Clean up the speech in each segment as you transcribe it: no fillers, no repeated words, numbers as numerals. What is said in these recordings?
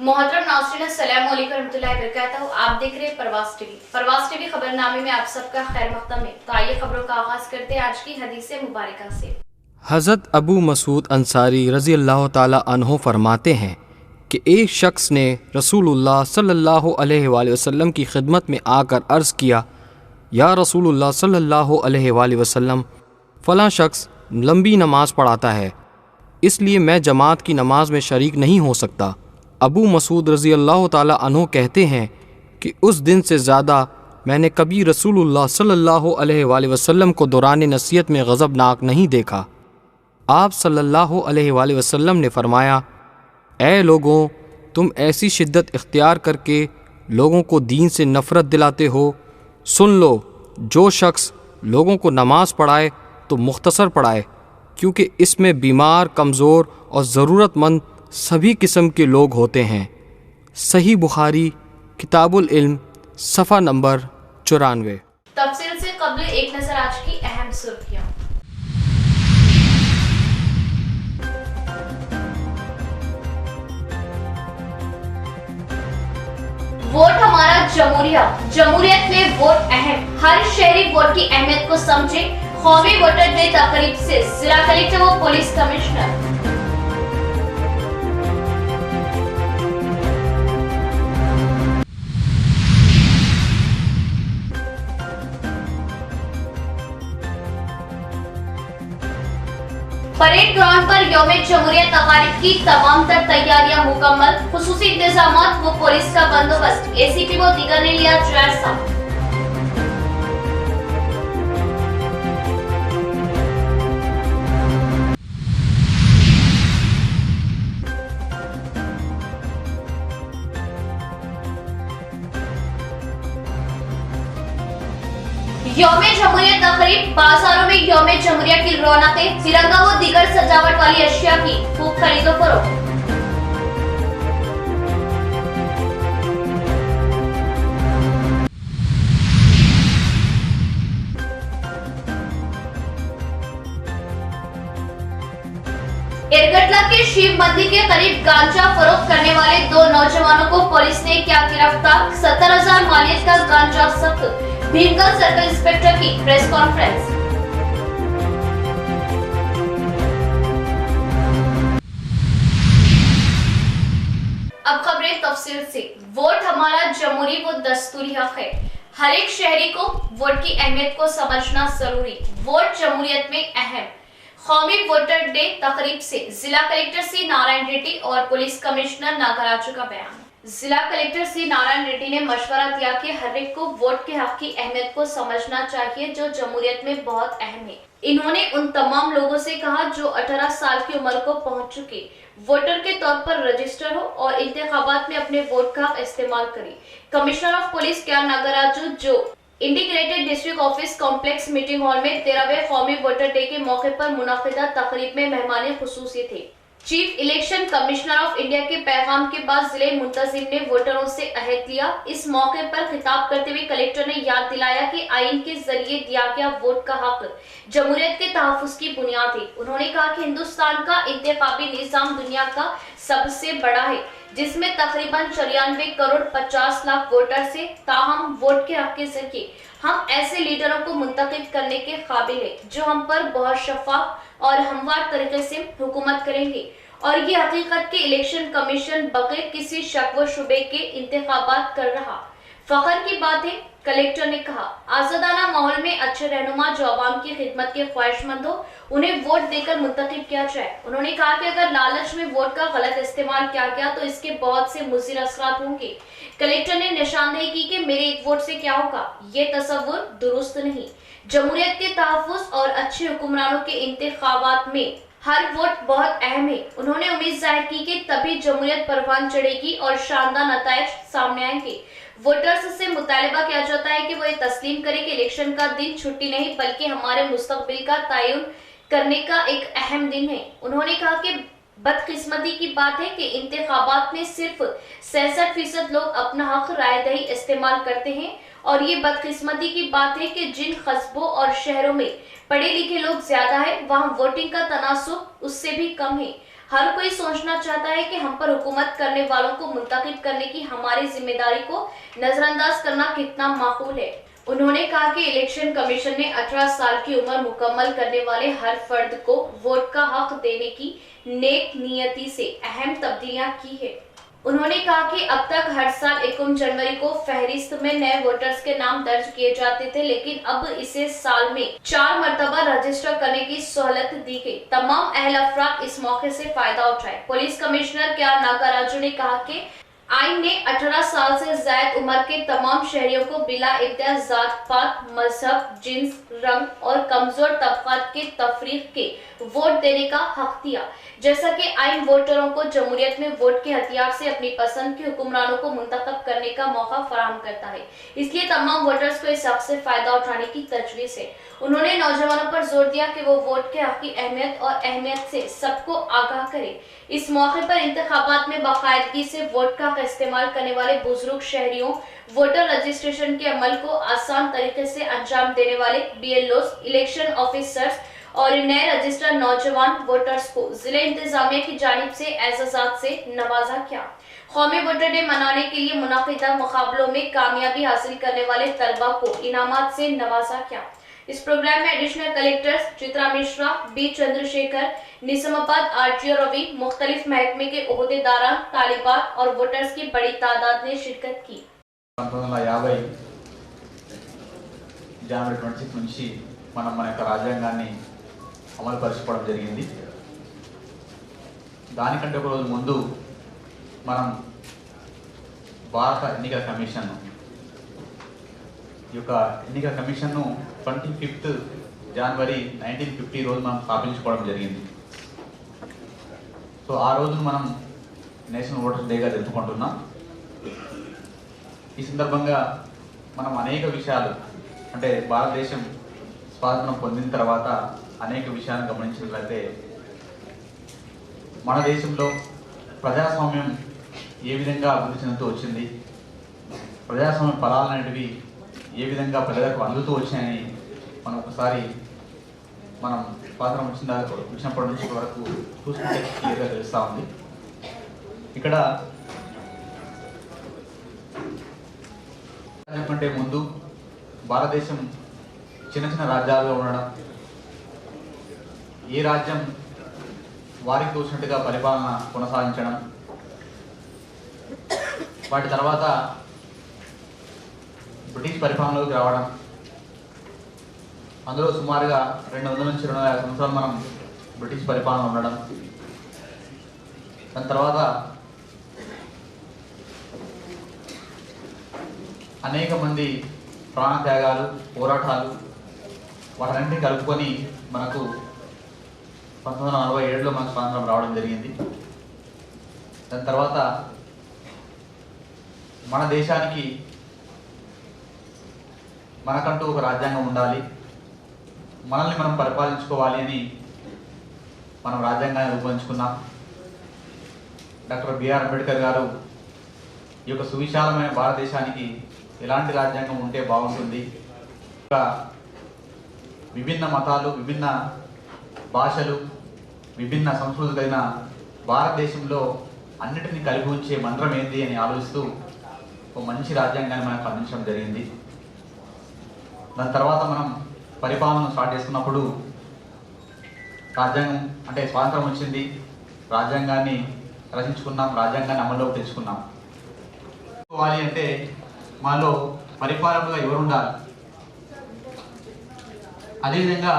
मोहतरम नाज़रीन अस्सलाम वालेकुम रहमतुल्लाहि व बरकातहू। आप देख रहे हैं परवास टीवी खबरनामे में आप सबका खैर मक़दम है। तो आइए खबरों का आगाज़ करते हैं आज की हदीस मुबारका से। हज़रत अबू मसूद अंसारी रज़ी अल्लाह ताला अन्हो फरमाते हैं कि एक शख्स ने रसूलुल्लाह सल्लल्लाहु अलैहि वसल्लम की खिदमत में आकर अर्ज़ किया, या रसूलुल्लाह सल्लल्लाहु अलैहि वसल्लम, फ़लाँ शख्स लंबी नमाज़ पढ़ाता है, इसलिए मैं जमात की नमाज में शरीक नहीं हो सकता। अबू मसूद रज़ी अल्लाह ताला अन्हो कहते हैं कि उस दिन से ज़्यादा मैंने कभी रसूलुल्लाह सल्लल्लाहु अलैहि वसल्लम को दौरान नसीहत में गज़बनाक नहीं देखा। आप सल्लल्लाहु अलैहि वसल्लम ने फरमाया, ऐ लोगों, तुम ऐसी शिद्दत इख्तियार करके लोगों को दीन से नफ़रत दिलाते हो। सुन लो, जो शख्स लोगों को नमाज पढ़ाए तो मुख्तसर पढ़ाए, क्योंकि इसमें बीमार, कमज़ोर और ज़रूरतमंद सभी किस्म के लोग होते हैं। सही बुखारी किताबुल इल्म सफ़ा नंबर 94। तफसील से कबल एक नज़र आज की अहम सुर्खियां। वोट हमारा जमहूरियत में वोट अहम, हर शहरी वोट की अहमियत को समझे। कौमी वोटर डे तकरीब से जिला कलेक्टर व पुलिस कमिश्नर। परेड ग्राउंड पर यौम जमहूरियत तकारीब की तमाम तर तैयारियां मुकम्मल, खुसूसी इंतजामात व पुलिस का बंदोबस्त। एसीपी व दीगर ने लिया जायजा। यौम जमहूरियत तकरीब, बाजारों में यौम जमहूरियत की रौनकें, तिरंगा व दीगर सजावट वाली अशिया की खूब खरीदो फरोख्त। एरगटला के शिव मंदिर के करीब गांजा फरोख्त करने वाले दो नौजवानों को पुलिस ने किया गिरफ्तार। 70,000 मालियत का गांजा जब्त। भीमगंज सर्कल इंस्पेक्टर की प्रेस कॉन्फ्रेंस। अब खबरें तफसील से। वोट हमारा जमहूरी व दस्तूरी हक है। हर एक शहरी को वोट की अहमियत को समझना जरूरी। वोट जमहूरियत में अहम। कौमी वोटर डे तकरीब से जिला कलेक्टर सी नारायण रेड्डी और पुलिस कमिश्नर नागराजू का बयान। जिला कलेक्टर सी नारायण रेड्डी ने मशवरा दिया कि हर एक को वोट के हक की अहमियत को समझना चाहिए, जो जमहूरियत में बहुत अहम है। इन्होंने उन तमाम लोगों से कहा जो 18 साल की उम्र को पहुंच चुके वोटर के तौर पर रजिस्टर हो और इंतखाबात में अपने वोट का हक इस्तेमाल करें। कमिश्नर ऑफ पुलिस के नागराजू जो integrated district office complex meeting hall में 13वें कौमी वोटर डे के मौके पर मुनाकिदा तकरीब में मेहमान खुसूसी थे। Chief election commissioner of India के पैगाम के बाद जिले मुंतजिम ने वोटरों से अहद लिया। इस मौके पर खिताब करते हुए कलेक्टर ने याद दिलाया कि आईन के जरिए दिया गया वोट का हक जमहूरियत के तहफ्फुज़ की बुनियाद है। उन्होंने कहा कि हिंदुस्तान का इंतखाबी निज़ाम दुनिया का सबसे बड़ा है, जिसमें तकरीबन 94 करोड़ 50 लाख वोटर से, ताहम वोट के हक के जरिए हम ऐसे लीडरों को मुंतखब करने के काबिल है जो हम पर बहुत शफाफ और हमवार तरीके से हुकूमत करेंगे, और ये हकीकत के इलेक्शन कमीशन बगैर किसी शक व शुबे के इंतखाबात कर रहा फख्र की बात है। कलेक्टर ने कहा, आजादाना माहौल में अच्छे रहनुमा जो अवाम की खिदमत के ख्वाहिशमंद हो, उन्हें वोट देकर मुंतखब किया जाए। उन्होंने कहा कि अगर लालच में वोट का गलत इस्तेमाल किया गया तो इसके बहुत से मुज़िर असरात होंगे। कलेक्टर ने निशानदेही की कि मेरे एक वोट से क्या होगा, ये तसव्वुर दुरुस्त नहीं। जमहूरियत के तहफ्फुज़ और अच्छे हुक्मरानों के इंतखाबात में हर वोट बहुत अहम है। उन्होंने उम्मीद जाहिर की कि तभी जमहूरियत परवान चढ़ेगी और शानदार नताइज सामने आएंगे। वोटर्स से मुतालबा किया जाता है कि वो ये तस्लीम करें कि इलेक्शन का दिन छुट्टी नहीं बल्कि हमारे मुस्तकबिल का तयन करने का एक अहम दिन है। उन्होंने कहा कि बदकिस्मती की बात है कि इंतखाबात में सिर्फ 66% लोग अपना हक राय दही इस्तेमाल करते हैं, और ये बदकिस्मती की बात है कि जिन कस्बों और शहरों में पढ़े लिखे लोग ज्यादा है वहाँ वोटिंग का तनासुब उससे भी कम है। हर कोई सोचना चाहता है कि हम पर हुकूमत करने वालों को मुंतकिद करने की हमारी जिम्मेदारी को नजरअंदाज करना कितना माकूल है। उन्होंने कहा कि इलेक्शन कमीशन ने 18 साल की उम्र मुकम्मल करने वाले हर फर्द को वोट का हक देने की नेक नियति से अहम तब्दीलियां की है। उन्होंने कहा कि अब तक हर साल 1 जनवरी को फहरिस्त में नए वोटर्स के नाम दर्ज किए जाते थे, लेकिन अब इसे साल में 4 मरतबा रजिस्टर करने की सहूलत दी गई। तमाम अहल अफराद इस मौके से फायदा उठाए। पुलिस कमिश्नर के नागराजू ने कहा कि आइन ने 18 साल से ज्यादा उम्र के तमाम शहरियों को बिला इम्तियाज जात पात, मजहब, जिन्स, रंग और कमजोर तबकात के तफरीक के वोट देने का हक दिया। जैसा कि आइन वोटरों को जमहूरियत में वोट के हथियार से अपनी पसंद के हुक्मरानों को मुंतखब करने का मौका फराहम करता है, इसलिए तमाम वोटर्स को इस हक से फायदा उठाने की तजवीज़ है। उन्होंने नौजवानों पर जोर दिया कि वो वोट के हक की अहमियत और अहमियत से सबको आगाह करें। इस मौके पर इंतखाबात में बाकायदगी से वोट का इस्तेमाल करने वाले बुजुर्ग शहरियों, वोटर रजिस्ट्रेशन के अमल को आसान तरीके से अंजाम देने वाले BLOs, इलेक्शन ऑफिसर्स और नए रजिस्टर्ड नौजवान वोटर्स को जिले इंतजामिया की जानिब से एजाज़ात से नवाजा किया। कौमी वोटर डे मनाने के लिए मुनाकिदा मुकाबलों में कामयाबी हासिल करने वाले तलबा को इनामात से नवाजा किया। इस प्रोग्राम में additional collectors Chitra Mishra, B Chandrashekhar, Nizamabad RTO Ravi, मुख्तलिफ महकमे के ओहदेदारान, तालिबात और वोटर्स की बड़ी तादाद ने शिरकत की। 1950 జనవరి 26 నుంచి మనం మన యొక్క రాజ్యాంగాన్ని అమలు పరచుకోవడం జరిగింది. దానికంటే ఒక రోజు ముందు మనం భారత ఎన్నికల కమిషన్ ఈ యొక్క ఎన్నికల కమిషన్ను 25 జనవరి 1950 రోజు మనం స్థాపించుకోవడం జరిగింది. సో ఆ రోజును మనం నేషనల్ ఓటర్స్ డేగా జరుపుకుంటున్నాం. ఈ సందర్భంగా మనం అనేక విషయాలు అంటే భారతదేశం స్వాతంత్రం పొందిన తర్వాత అనేక విషయాలను గమనించినట్లయితే మన దేశంలో ప్రజాస్వామ్యం ఏ విధంగా అభివృద్ధి చెందుతూ వచ్చింది, ప్రజాస్వామ్య ఫలాలు అనేటివి ఏ విధంగా ప్రజలకు అందుతూ వచ్చాయని మనం ఒకసారి మనం స్వాతంత్రం వచ్చినప్పటి నుంచి వరకు చూసుకుంటే క్లియర్గా తెలుస్తూ ఉంది. ఇక్కడ కంటే ముందు భారతదేశం చిన్న చిన్న రాజ్యాలుగా ఉండడం, ఏ రాజ్యం వారికి తోచినట్టుగా పరిపాలన కొనసాగించడం, వాటి తర్వాత బ్రిటిష్ పరిపాలనలోకి రావడం, అందులో సుమారుగా 200 నుంచి 250 సంవత్సరాలు మనం బ్రిటిష్ పరిపాలన ఉండడం, దాని తర్వాత అనేక మంది ప్రాణత్యాగాలు, పోరాటాలు, వాటన్నింటినీ కలుపుకొని మనకు 1947లో మనకు స్వాతంత్రం రావడం జరిగింది. దాని తర్వాత మన దేశానికి మనకంటూ ఒక రాజ్యాంగం ఉండాలి, మనల్ని మనం పరిపాలించుకోవాలి అని మనం రాజ్యాంగాన్ని రూపొందించుకున్నాం. డాక్టర్ బిఆర్ అంబేద్కర్ గారు ఈ యొక్క సువిశాలమైన భారతదేశానికి ఎలాంటి రాజ్యాంగం ఉంటే బాగుంటుంది, విభిన్న మతాలు, విభిన్న భాషలు, విభిన్న సంస్కృతులు కలిగిన భారతదేశంలో అన్నిటినీ కలిపి ఉంచే మంత్రం ఏంటి అని ఆలోచిస్తూ ఒక మంచి రాజ్యాంగాన్ని మనకు అందించడం జరిగింది. దాని తర్వాత మనం పరిపాలన స్టార్ట్ చేసుకున్నప్పుడు రాజ్యాంగం అంటే స్వాతంత్రం వచ్చింది, రాజ్యాంగాన్ని రచించుకున్నాం, రాజ్యాంగాన్ని అమల్లోకి తెచ్చుకున్నాం. అంటే మాలో పరిపాలకులుగా ఎవరు ఉండాలి, అదేవిధంగా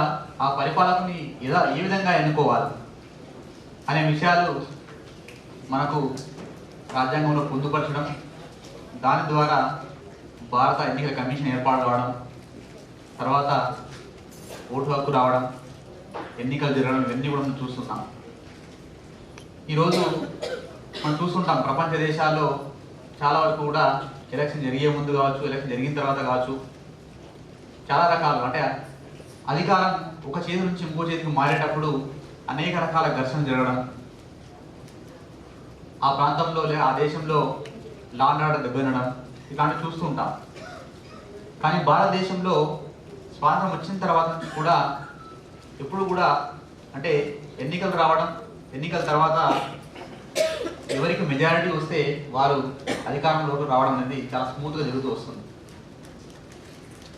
ఆ పరిపాలకుని ఏ విధంగా ఎన్నుకోవాలి అనే విషయాలు మనకు రాజ్యాంగంలో పొందుపరచడం, దాని ద్వారా భారత ఎన్నికల కమిషన్ ఏర్పాటు కావడం, తర్వాత ఓటు హక్కు రావడం, ఎన్నికలు జరగడం, ఇవన్నీ కూడా మనం చూస్తున్నాం. ఈరోజు మనం చూస్తుంటాం ప్రపంచ దేశాల్లో చాలా వరకు కూడా ఎలక్షన్ జరిగే ముందు కావచ్చు, ఎలక్షన్ జరిగిన తర్వాత కావచ్చు, చాలా రకాలు అంటే అధికారం ఒక చేతి నుంచి ఇంకో చేతికి మారేటప్పుడు అనేక రకాల ఘర్షణ జరగడం, ఆ ప్రాంతంలో ఆ దేశంలో లా అండ్ ఆర్డర్ దెబ్బతినడం, ఇలాంటివి చూస్తుంటాం. కానీ భారతదేశంలో స్వాతంత్రం వచ్చిన తర్వాత నుంచి కూడా ఎప్పుడు కూడా అంటే ఎన్నికలు రావడం, ఎన్నికల తర్వాత ఎవరికి మెజారిటీ వస్తే వారు అధికారంలోకి రావడం అనేది చాలా స్మూత్గా జరుగుతూ వస్తుంది.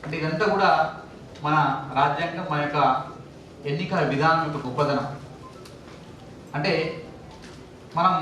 అంటే ఇదంతా కూడా మన రాజ్యాంగం, మన యొక్క ఎన్నికల విధానం యొక్క గొప్పదనం. అంటే మనం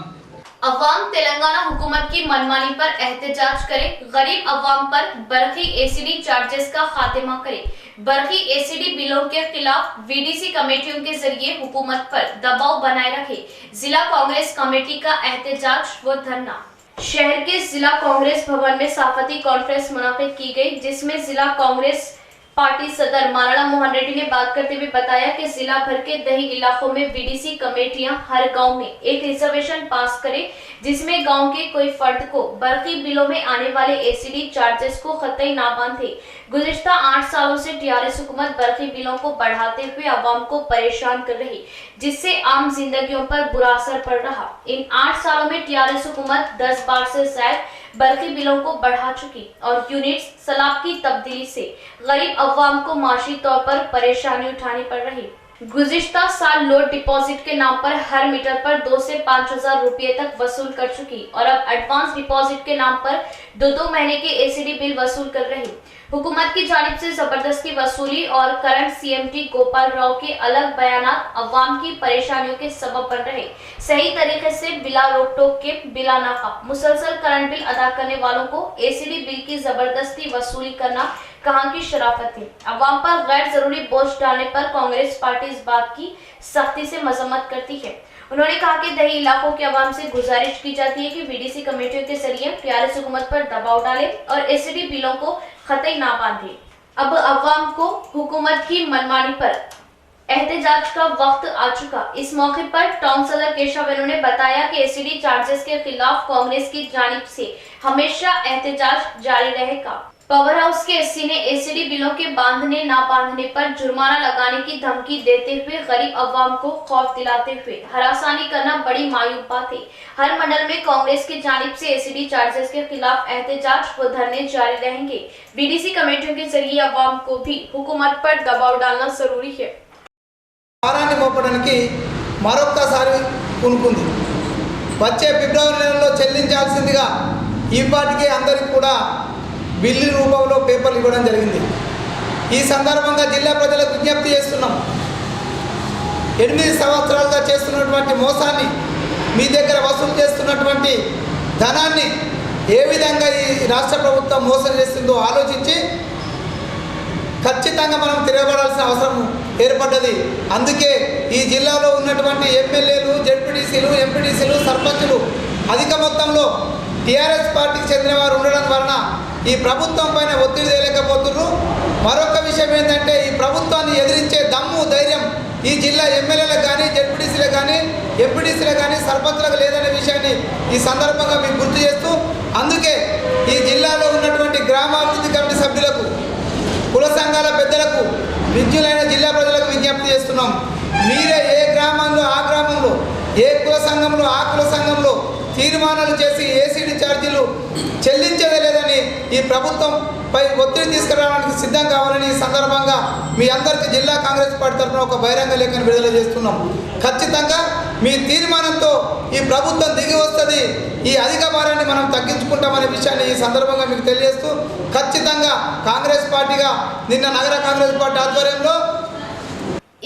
अवाम तेलंगाना हुकूमत की मनमानी पर एहतजाज करे, गरीब अवाम पर बरकी एसीडी चार्जेस का खात्मा करे, बरकी एसीडी बिलों के खिलाफ वीडीसी कमेटियों के जरिए हुकूमत पर दबाव बनाए रखे, जिला कांग्रेस कमेटी का एहतजाज व धरना। शहर के जिला कांग्रेस भवन में सहाफती कॉन्फ्रेंस मुनाकिद की गई, जिसमें जिला कांग्रेस पार्टी सदर माराणा मोहन रेड्डी ने बात करते हुए बताया कि जिला भर के दही इलाकों में वीडीसी कमेटियां हर गांव में एक रिजर्वेशन पास करें, जिसमें गांव के कोई फर्द को बरकी बिलों में आने वाले एसीडी चार्जेस को खतई ना बांधे। गुज़िश्ता 8 सालों से टीआरएस हुकूमत बरकी बिलों को बढ़ाते हुए आवाम को परेशान कर रही, जिससे आम जिंदगियों पर बुरा असर पड़ रहा। इन 8 सालों में टीआरएस हुकूमत 10 बार से ज्यादा बरकी बिलों को बढ़ा चुकी और यूनिट्स सलाब की तब्दीली से गरीब अवाम को माशी तौर पर परेशानी उठानी पड़ रही। गुज़िश्ता साल लोड डिपॉजिट के नाम पर हर मीटर पर 2 से 5,000 रुपये तक वसूल कर चुकी और अब एडवांस डिपॉजिट के नाम पर 2-2 महीने के एसीडी बिल वसूल कर रही। हुकूमत की जानिब से जबरदस्ती वसूली और करंट सीएमटी गोपाल राव के अलग बयानात अवाम की परेशानियों के सबब बन रहे। सही तरीके से बिला रोक टोक के बिला नाका मुसलसल करंट बिल अदा करने वालों को एसीडी बिल की जबरदस्ती वसूली करना कहाँ की शराफत है। अवाम पर गैर जरूरी बोझ डालने पर कांग्रेस पार्टी इस बात की सख्ती से मजम्मत करती है। उन्होंने कहा कि दही इलाकों के अवाम से गुजारिश की जाती है कि वीडीसी कमेटियों के जरिए टीआरएस हुकूमत पर दबाव डाले और एसीडी बिलों को खतई ना बांधे। अब अवाम को हुकूमत की मनमानी पर एहतजाज का वक्त आ चुका। इस मौके पर टाउन सदर केशव वेणु ने बताया कि एसीडी चार्जेस के खिलाफ कांग्रेस की जानिब से हमेशा एहतजाज जारी रहेगा। पावर हाउस के एससी ने एसीडी बिलों के बांधने ना बांधने पर जुर्माना लगाने की धमकी देते हुए गरीब अवाम को खौफ दिलाते हुए हरासानी करना बड़ी मायूब बात है। हर मंडल में कांग्रेस की जानिब से एसीडी चार्जेस के खिलाफ एहतजाज व धरने जारी रहेंगे। वीडीसी कमेटियों के जरिए अवाम को भी हुकूमत पर दबाव डालना जरूरी है। భారాన్ని మోపడానికి మరొక్కసారి పూనుకుంది. వచ్చే ఫిబ్రవరి నెలలో చెల్లించాల్సిందిగా ఈపాటికి అందరికీ కూడా బిల్లు రూపంలో పేపర్లు ఇవ్వడం జరిగింది. ఈ సందర్భంగా జిల్లా ప్రజలకు విజ్ఞప్తి చేస్తున్నాం. 8 సంవత్సరాలుగా చేస్తున్నటువంటి మోసాన్ని, మీ దగ్గర వసూలు చేస్తున్నటువంటి ధనాన్ని ఏ విధంగా ఈ రాష్ట్ర ప్రభుత్వం మోసం చేస్తుందో ఆలోచించి ఖచ్చితంగా మనం తిరగబడాల్సిన అవసరం ఏర్పడ్డది. అందుకే ఈ జిల్లాలో ఉన్నటువంటి ఎమ్మెల్యేలు, జెడ్పీటీసీలు, ఎంపీటీసీలు, సర్పంచులు అధిక మొత్తంలో టీఆర్ఎస్ పార్టీకి చెందిన వారు ఉండడం వలన ఈ ప్రభుత్వం పైన ఒత్తిడి తేలేకపోతున్నారు. మరొక విషయం ఏంటంటే, ఈ ప్రభుత్వాన్ని ఎదిరించే దమ్ము, ధైర్యం ఈ జిల్లా ఎమ్మెల్యేలకు కానీ, జెడ్పీటీసీలకు కానీ, ఎంపీటీసీలకు కానీ, సర్పంచులకు లేదనే విషయాన్ని ఈ సందర్భంగా మీకు గుర్తు చేస్తూ, అందుకే ఈ జిల్లాలో ఉన్నటువంటి గ్రామాభివృద్ధి కమిటీ సభ్యులకు, కుల సంఘాల పెద్దలకు, విద్యులైన జిల్లా ప్రజలకు విజ్ఞప్తి చేస్తున్నాం. మీరే ఏ గ్రామంలో ఆ గ్రామంలో, ఏ కుల సంఘంలో ఆ కుల సంఘంలో తీర్మానాలు చేసి ఏసీడీ ఛార్జీలు చెల్లించేదే లేదని ఈ ప్రభుత్వంపై ఒత్తిడి తీసుకురావడానికి సిద్ధం కావాలని ఈ సందర్భంగా మీ అందరికీ జిల్లా కాంగ్రెస్ పార్టీ తరఫున ఒక బహిరంగ లేఖను విడుదల చేస్తున్నాం. ఖచ్చితంగా మీ తీర్మానంతో ఈ ప్రభుత్వం దిగి వస్తుంది. ఈ అధిక భారాన్ని మనం తగ్గించుకుంటామనే విషయాన్ని ఈ సందర్భంగా మీకు తెలియజేస్తూ, ఖచ్చితంగా కాంగ్రెస్ పార్టీగా నిన్న నగర కాంగ్రెస్ పార్టీ ఆధ్వర్యంలో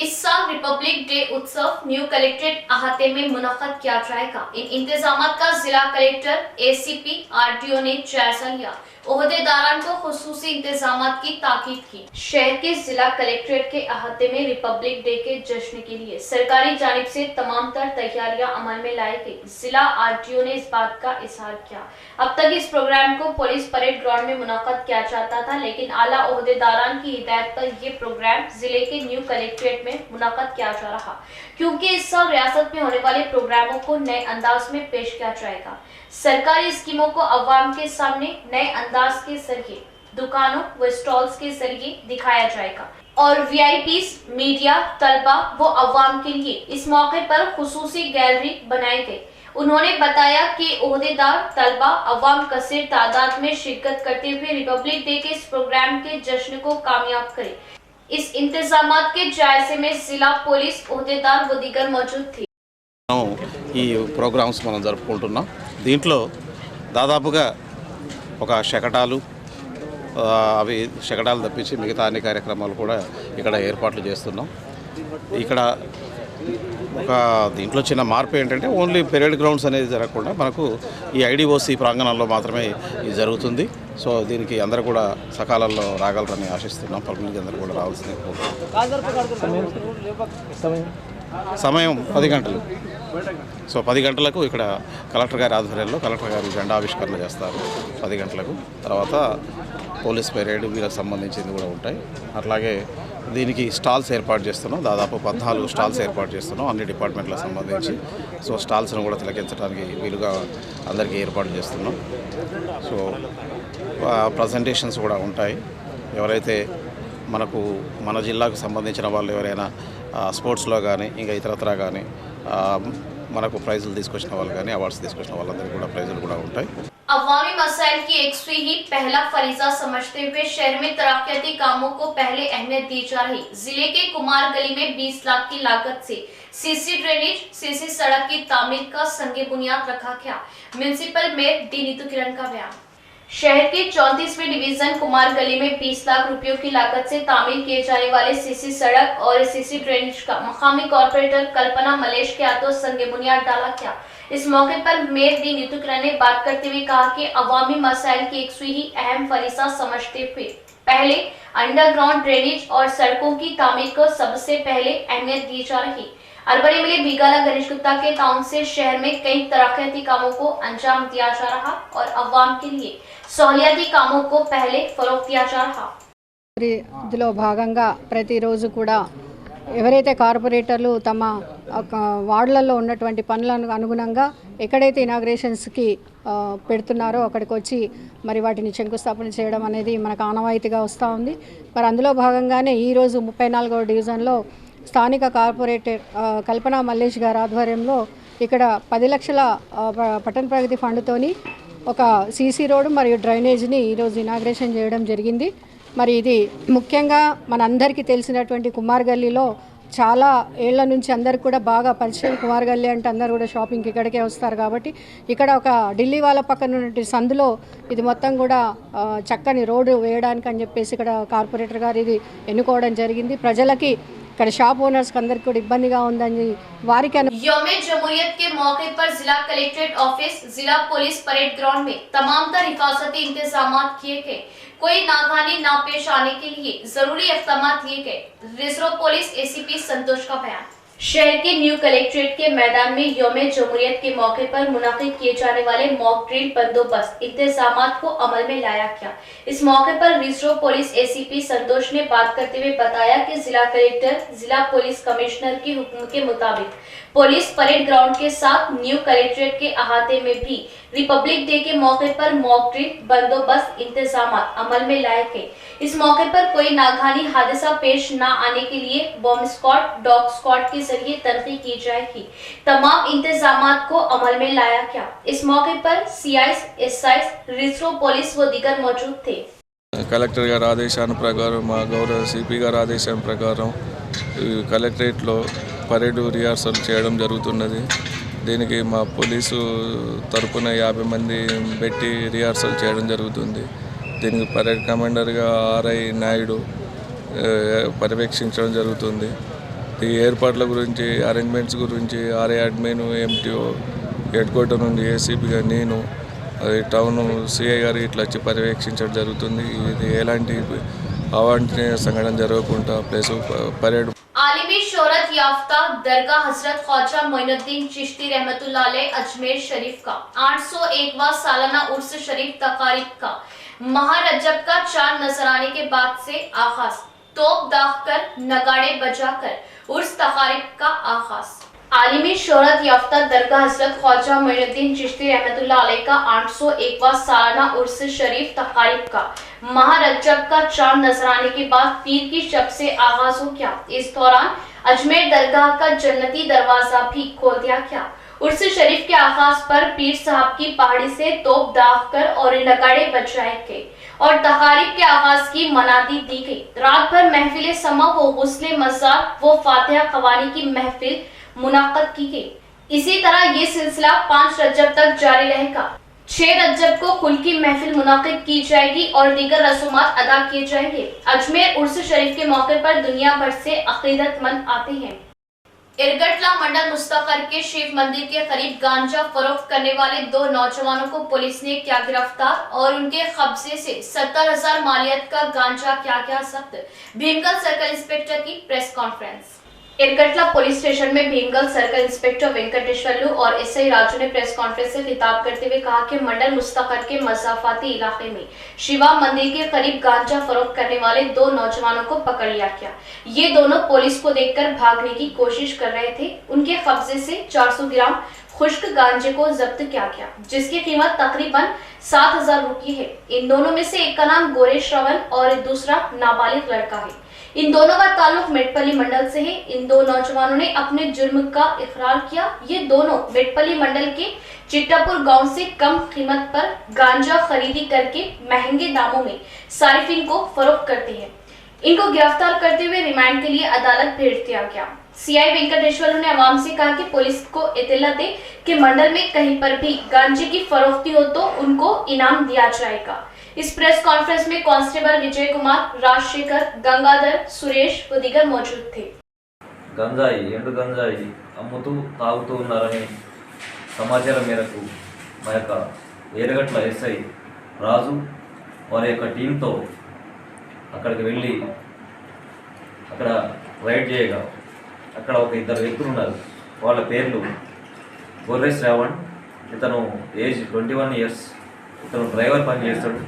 इस साल रिपब्लिक डे उत्सव न्यू कलेक्ट्रेट अहाते में मुनक्कद किया जाएगा। इन इंतजामात का जिला कलेक्टर, एसीपी, आरटीओ ने जायजा लिया। ओहदेदारान को खुसूसी इंतजामात की ताकीद की। शहर के जिला कलेक्ट्रेट के अहाते में रिपब्लिक डे के जश्न के लिए सरकारी जानिब से तमाम तर तैयारियां अमल में लाई गई। जिला आरटीओ ने इस बात का इजहार किया। अब तक इस प्रोग्राम को पुलिस परेड ग्राउंड में मुनक्कद किया जाता था, लेकिन आला ओहदेदारान की हिदायत पर यह प्रोग्राम जिले के न्यू कलेक्ट्रेट में मुनक्कद किया जा रहा, क्योंकि इस साल रियासत में होने वाले प्रोग्रामों को नए अंदाज में पेश किया जाएगा। सरकारी स्कीमों को अवाम के सामने नए अंदाज के जरिए दुकानों व स्टॉल्स के जरिए दिखाया जाएगा और वीआईपीज, मीडिया, तलबा व अवाम के लिए इस मौके पर खुसूसी गैलरी बनाई गई। उन्होंने बताया कि ओहदेदार, तलबा, अवाम कसीर तादाद में शिरकत करते हुए रिपब्लिक डे के इस प्रोग्राम के जश्न को कामयाब करे। इस इंतजामात के जायजे में जिला पुलिस ओहदेदार व दीगर मौजूद थे। మనం ఈ ప్రోగ్రామ్స్ మనం జరుపుకుంటున్నాం. దీంట్లో దాదాపుగా ఒక శకటాలు అవి శకటాలు తప్పించి మిగతా అన్ని కార్యక్రమాలు కూడా ఇక్కడ ఏర్పాట్లు చేస్తున్నాం. ఇక్కడ ఒక దీంట్లో చిన్న మార్పు ఏంటంటే ఓన్లీ పెరేడ్ గ్రౌండ్స్ అనేది జరగకుండా మనకు ఈ ఐడిఓసి ప్రాంగణంలో మాత్రమే ఇది జరుగుతుంది. సో దీనికి అందరూ కూడా సకాలంలో రాగలరని ఆశిస్తున్నాం. పబ్లిక్ అందరూ కూడా రావాల్సింది. సమయం 10 గంటలు. సో 10 గంటలకు ఇక్కడ కలెక్టర్ గారి ఆధ్వర్యంలో కలెక్టర్ గారు జెండా ఆవిష్కరణ చేస్తారు 10 గంటలకు. తర్వాత పోలీస్ పెరేడ్ వీళ్ళకి సంబంధించింది కూడా ఉంటాయి. అట్లాగే దీనికి స్టాల్స్ ఏర్పాటు చేస్తున్నాం. దాదాపు 14 స్టాల్స్ ఏర్పాటు చేస్తున్నాం అన్ని డిపార్ట్మెంట్లకు సంబంధించి. సో స్టాల్స్ను కూడా తిలకించడానికి వీలుగా అందరికీ ఏర్పాటు చేస్తున్నాం. సో ప్రజెంటేషన్స్ కూడా ఉంటాయి. ఎవరైతే మనకు మన జిల్లాకు సంబంధించిన వాళ్ళు ఎవరైనా స్పోర్ట్స్లో కానీ ఇంకా ఇతరత్రా కానీ మనకు ప్రైజులు తీసుకొచ్చిన వాళ్ళు కానీ అవార్డ్స్ తీసుకొచ్చిన వాళ్ళందరికీ కూడా ప్రైజులు కూడా ఉంటాయి. अवामी मसाइल की एकसुई ही पहला फरीजा समझते हुए शहर में तरक्याती कामों को पहले अहमियत दी जा रही. जिले के कुमार गली में 20 लाख की लागत से सीसी ड्रेनेज, सीसी सड़क की तामीर का संगे बुनियाद रखा गया. म्युनिसिपल मेयर डी नीतू किरण का बयान. शहर के 34वें डिवीजन कुमार गली में 20 लाख रुपयों की लागत से तामीर किए जाने वाले सीसी सड़क और सीसी ड्रेनेज का मकामी कॉर्पोरेटर कल्पना मलेश के हाथों संगे बुनियाद डाला गया. इस मौके पर मेयर डी नीतू किरण ने बात करते हुए कहा कि अवामी मसाइल की एकसुई ही अहम फरीसा समझते हुए पहले अंडरग्राउंड ड्रेनेज और सड़कों की तामीर को सबसे पहले अहमियत दी जा रही. अरबड़ी मिले बीगाला गणेश गुप्ता के टाउन से शहर में कई तरक्याती कामों को अंजाम दिया जा रहा और अवाम के लिए सहूलियाती कामों को पहले फरोग दिया जा रहा. ఇందులో భాగంగా ప్రతిరోజు కూడా ఎవరైతే కార్పొరేటర్లు తమ వార్డులలో ఉన్నటువంటి పనులకు అనుగుణంగా ఎక్కడైతే ఇనాగ్రేషన్స్కి పెడుతున్నారో అక్కడికి వచ్చి మరి వాటిని శంకుస్థాపన చేయడం అనేది మనకు ఆనవాయితీగా వస్తూ ఉంది. మరి అందులో భాగంగానే ఈరోజు 34వ డివిజన్లో స్థానిక కార్పొరేటర్ కల్పన మల్లేష్ గారి ఆధ్వర్యంలో ఇక్కడ 10 లక్షల పట్టణ ప్రగతి ఫండ్తోని ఒక సీసీ రోడ్డు మరియు డ్రైనేజ్ని ఈరోజు ఇనాగ్రేషన్ చేయడం జరిగింది. మరి ఇది ముఖ్యంగా మనందరికీ తెలిసినటువంటి కుమార్ గల్లీలో చాలా ఏళ్ల నుంచి అందరికి కూడా బాగా పరిచయం. కుమార్ గల్లీ అంటే అందరూ కూడా షాపింగ్కి ఇక్కడికే వస్తారు కాబట్టి ఇక్కడ ఒక ఢిల్లీ వాళ్ళ పక్కన ఉన్నటువంటి సందులో ఇది మొత్తం కూడా చక్కని రోడ్డు వేయడానికి అని చెప్పేసి ఇక్కడ కార్పొరేటర్ గారు ఇది ఎన్నుకోవడం జరిగింది. ప్రజలకి ఇక్కడ షాప్ ఓనర్స్ అందరికి కూడా ఇబ్బందిగా ఉందని వారికి यौमे जमहूरियत के मौके पर जिला कलेक्ट्रेट ऑफिस, जिला पुलिस परेड ग्राउंड में तमाम तर हिफाजती इंतजाम किए गए. कोई नाकानी ना पेश आने के लिए जरूरी इक़दाम लिए गए. रिजर्व पुलिस एसीपी संतोष का बयान. शहर के न्यू कलेक्ट्रेट के मैदान में यौमे जमहूरियत के मौके पर मुनाकिद किए जाने वाले मॉक ड्रिल बंदोबस्त इंतजामात को अमल में लाया गया. इस मौके पर रिजर्व पुलिस एसीपी संतोष ने बात करते हुए बताया कि जिला कलेक्टर, जिला पुलिस कमिश्नर के हुक्म के मुताबिक पुलिस परेड ग्राउंड के साथ न्यू कलेक्ट्रेट के अहाते में भी रिपब्लिक डे के मौके पर मॉक ड्रिल बंदोबस्त इंतजामात अमल में लाए गए. इस मौके पर कोई नाकानी हादसा पेश न आने के लिए बॉम्ब स्क्वाड, डॉग स्क्वाड के जरिए तनखी की जाएगी. तमाम इंतजामात को अमल में लाया गया. इस मौके पर सीआईस, एसआईस, रिजर्व पुलिस व दीगर मौजूद थे. కలెక్టర్ గారి ఆదేశాల ప్రకారం మా గౌరవ సిపి గారి ఆదేశం ప్రకారం కలెక్టరేట్లో పరేడ్ రిహార్సల్ చేయడం జరుగుతున్నది. దీనికి మా పోలీసు తరపున 50 మంది పెట్టి రిహార్సల్ చేయడం జరుగుతుంది. దీనికి పరేడ్ కమాండర్గా ఆర్ఐ నాయుడు పర్యవేక్షించడం జరుగుతుంది. ఈ ఏర్పాట్ల గురించి, అరేంజ్మెంట్స్ గురించి RI admin, MTO, head quarter నుండి ఏసీపీగా నేను, టౌన్ సిఐ గారు ఇట్లా వచ్చి పర్యవేక్షించడం జరుగుతుంది. ఇది ఎలాంటి అవాంఛనీయ సంఘటన జరగకుండా ప్లస్ పరేడ్. आलिमी शोहरत याफ्ता दरगाह हजरत ख्वाजा मोइनुद्दीन चिश्ती रहमतुल्लाह अलैह अजमेर शरीफ का 801वां सालाना उर्स शरीफ तकारीब का माह रजब का चांद नजर आने के बाद से आगाज. तोप दागकर, नगाड़े बजाकर उर्स तकारीब का आगाज. आलिमी शोहरत याफ्ता दरगाह हजरत ख्वाजा मोइनुद्दीन चिश्ती रहमतुल्लाह अलैह का 801वां सालाना उर्स शरीफ तकारीब का माह रजब का चांद नजर आने के बाद पीर की शब से आगाज हो गया. इस दौरान अजमेर दरगाह का जन्नती दरवाजा भी खोल दिया गया. उर्स शरीफ के आगाज पर पीर साहब की पहाड़ी से तोप दागकर और नगाड़े बजाए गए और तकारीब के आगाज की मनादी दी गई. रात भर महफिल समा व गुस्ले मज़ार व फातिहा क़वानी की महफिल मुनाक़द की गई. इसी तरह ये सिलसिला 5 रजब तक जारी रहेगा। 6 रजब को खुल की महफिल मुनाकिद की जाएगी और दीगर रसूमात अदा किए जाएंगे। अजमेर उर्स शरीफ के मौके पर दुनिया भर से अकीदतमंद आते हैं। इरगटला मंडल मुस्तकर के शिव मंदिर के करीब गांजा फरोख्त करने वाले 2 नौजवानों को पुलिस ने किया गिरफ्तार और उनके कब्जे से 70,000 मालियत का गांजा किया जब्त। भीमगल सर्कल इंस्पेक्टर की प्रेस कॉन्फ्रेंस। इरगटला पुलिस स्टेशन में भीमगल सर्कल इंस्पेक्टर वेंकटेश्वरलू और एसआई राजू ने प्रेस कॉन्फ्रेंस से खिताब करते हुए कहा कि मंडल मुस्तकर के मज़ाफाती इलाके में शिवा मंदिर के करीब गांजा फरोख्त करने वाले 2 नौजवानों को पकड़ लिया गया। ये दोनों पुलिस को देखकर भागने की कोशिश कर रहे थे। उनके कब्जे से 400 ग्राम खुश्क गांजे को जब्त किया गया, जिसकी कीमत तकरीबन 7,000 रुपये है। इन दोनों में से एक का नाम गोरे श्रवण और दूसरा नाबालिग लड़का है। इन दोनों का ताल्लुक मेटपल्ली मंडल से है। इन 2 नौजवानों ने अपने जुर्म का इकरार किया। ये दोनों मेटपल्ली मंडल के चिट्टापुर गांव से कम कीमत पर गांजा खरीदी करके महंगे दामों में सारिफिन को फरोख्त करते हैं। इनको गिरफ्तार करते हुए रिमांड के लिए अदालत भेज दिया गया। सीआई वेंकटेश्वर ने अवाम से कहा कि पुलिस को इत्तला दे कि मंडल में कहीं पर भी गांजे की फरोख्ती हो तो उनको इनाम दिया जाएगा। इस प्रेस कॉन्फ्रेंस में कांस्टेबल विजय कुमार, राजशेखर, गंगाधर, सुरेश व दीगर मौजूद थे। గంజాయి ఎండు గంజాయి అమ్ముతూ తాగుతూ ఉన్నారని సమాచారం మేరకు మా యొక్క ఏరగట్ల ఎస్ఐ రాజు వారి యొక్క టీంతో అక్కడికి వెళ్ళి అక్కడ రైడ్ చేయగా అక్కడ ఒక 2 వ్యక్తులు ఉన్నారు. వాళ్ళ పేర్లు గొర్రె శ్రావణ్, ఇతను ఏజ్ 21 ఇయర్స్, ఇతను డ్రైవర్ పని చేస్తాడు.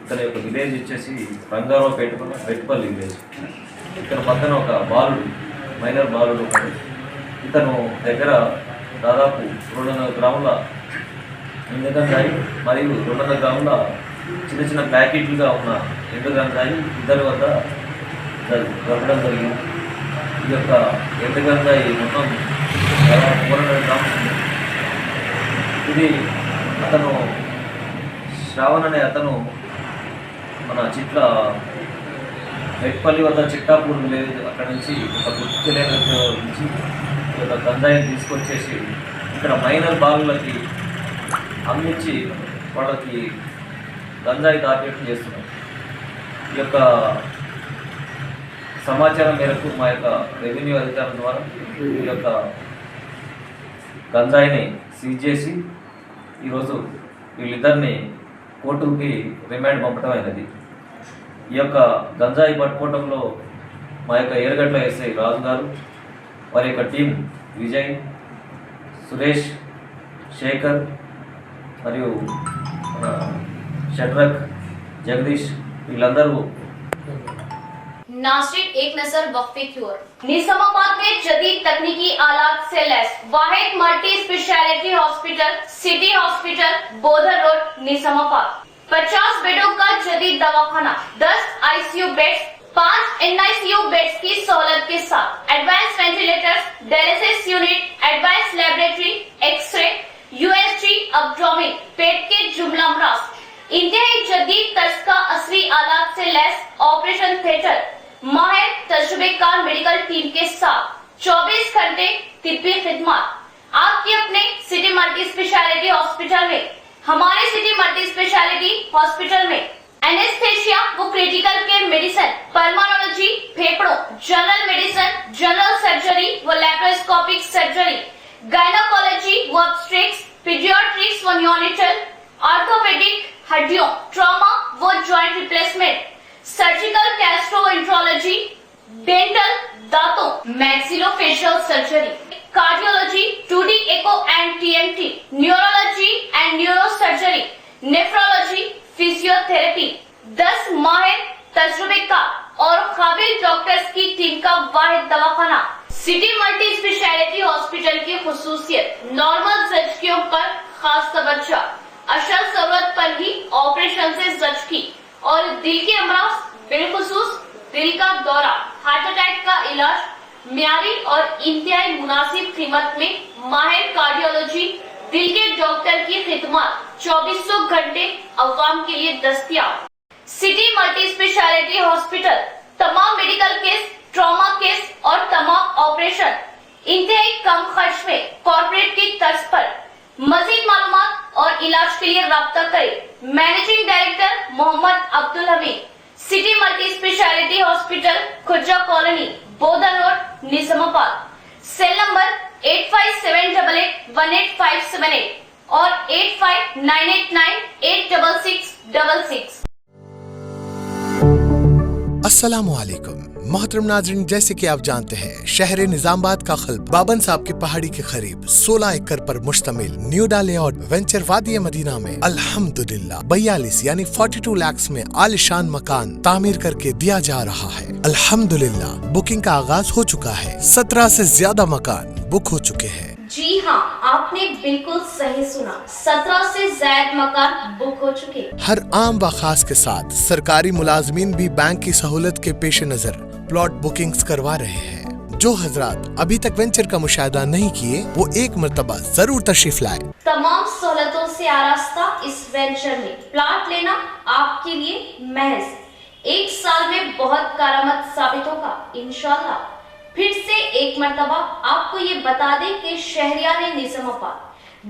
ఇతని యొక్క విలేజ్ వచ్చేసి రంగారావు పెట్టుపల్లి విలేజ్. ఇతను పక్కన ఒక బాలుడు, మైనర్ బాలుడు ఉన్నాడు. ఇతను దగ్గర దాదాపు 200 గ్రాముల ఎండు గంజాయి మరియు 200 గ్రాముల చిన్న చిన్న ప్యాకెట్లుగా ఉన్న ఎండు గంజాయి ఇద్దరి వద్ద దొరకడం జరిగింది. ఈ యొక్క ఎండు గంజాయి మొత్తం 400 గ్రాములు ఉంది. ఇది అతను శ్రావణ్ అనే అతను మన మెట్పల్లి వద్ద చిట్టాపూర్ విలేజ్ అక్కడ నుంచి ఒక గుర్తు తెలియని నుంచి ఈ యొక్క గంజాయిని తీసుకొచ్చేసి ఇక్కడ మైనర్ బాలులకి అమ్మించి వాళ్ళకి గంజాయి దాపేటం చేస్తున్నారు. ఈ యొక్క సమాచారం మేరకు మా యొక్క రెవెన్యూ అధికారుల ద్వారా ఈ యొక్క గంజాయిని సీజ్ చేసి ఈరోజు వీళ్ళిద్దరిని కోర్టుకి రిమాండ్ పంపడం అయినది. ఈ యొక్క గంజాయి పట్టుకోవడంలో మా యొక్క ఏరగట్ల ఎస్ఐ రాజు గారు, వారి యొక్క టీం విజయ్, సురేష్, శేఖర్ మరియు షడ్రక్, జగదీష్ వీళ్ళందరూ नाज़रीन एक नजर वक्फे की ओर। निजामाबाद में जदीद तकनीकी आलात से लैस वाहिद multi speciality hospital, city hospital, Bodhan road, Nizamabad. 50 बेडों का जदीद दवाखाना, 10 आईसीयू बेड्स, 5 एनआईसीयू बेड्स की सहूलत के साथ advance ventilators, dialysis unit, advance laboratory, x ray, USG, abdomen, पेट के जुमला अमराज, इंतहाई जदीद तर्ज का असली आलात से लैस ऑपरेशन थिएटर, माहिर तजुर्बेकार मेडिकल टीम के साथ 24 घंटे तिब्बी खिदमत आपके अपने सिटी मल्टी स्पेशलिटी हॉस्पिटल में। हमारे सिटी मल्टी स्पेशलिटी हॉस्पिटल में एनेस्थेशिया व क्रिटिकल केयर मेडिसिन, पल्मोनोलॉजी, फेफड़ों, जनरल मेडिसिन, जनरल सर्जरी व लैप्रोस्कोपिक सर्जरी, गायनोकोलॉजी व ऑब्स्टेट्रिक्स, पीडियाट्रिक्स व नियोनेटल, ऑर्थोपेडिक, हड्डियों, ट्रॉमा व joint replacement, surgical gastroenterology, dental, दांतों, maxillofacial surgery, cardiology, 2D echo and TMT, neurology and neuro surgery, nephrology, physiotherapy, 10 माहिर तजुर्बेकार और काबिल डॉक्टर्स की टीम का वाहिद दवाखाना। सिटी मल्टी स्पेशलिटी हॉस्पिटल की खुसूसियत, नॉर्मल जख्मियों पर खास तवज्जो, असल जरूरत पर ही ऑपरेशन से जख्मी और दिल के अमराज, बिलखुसूस दिल का दौरा, हार्ट अटैक का इलाज म्यारी और इंतहाई मुनासिब कीमत में माहिर कार्डियोलॉजी, दिल के डॉक्टर की खिदमत 2400 घंटे अवाम के लिए दस्तयाब। सिटी मल्टी स्पेशलिटी हॉस्पिटल तमाम मेडिकल केस, ट्रॉमा केस और तमाम ऑपरेशन इंतहाई कम खर्च में कॉर्पोरेट की तर्ज पर मजीद मालूमात और इलाज के लिए राब्ता करें। Managing director Mohammed Abdul Hameed, city multi speciality hospital, Khurja colony, Bodhan road, Nizamabad. Cell number 8578818578 और 8598986666। अस्सलामुअलैकुम मोहतरम नाज़रीन, जैसे कि आप जानते हैं शहर निजामाबाद का क़ल्ब बाबन साहब की पहाड़ी के करीब 16 एकड़ पर मुश्तमिल न्यू लेआउट वेंचर वादी मदीना में अल्हम्दुलिल्लाह 42 यानी 42 लाख में आलिशान मकान तामीर करके दिया जा रहा है। अल्हम्दुलिल्लाह बुकिंग का आगाज हो चुका है। 17 से ज्यादा मकान बुक हो चुके हैं। जी हाँ, आपने बिल्कुल सही सुना, 17 से ज्यादा मकान बुक हो चुके। हर आम व खास के साथ सरकारी मुलाजमीन भी बैंक की सहूलत के पेश नजर प्लॉट बुकिंग्स करवा रहे हैं। जो हजरात अभी तक वेंचर का मुशाहिदा नहीं किए वो एक मर्तबा जरूर तशरीफ लाए। तमाम सहूलतों से आरास्ता इस वेंचर में प्लॉट लेना आपके लिए महज 1 साल में बहुत कारआमद साबित होगा इंशाल्लाह। फिर से एक मर्तबा आपको ये बता दें कि शहरियाने निजामाबाद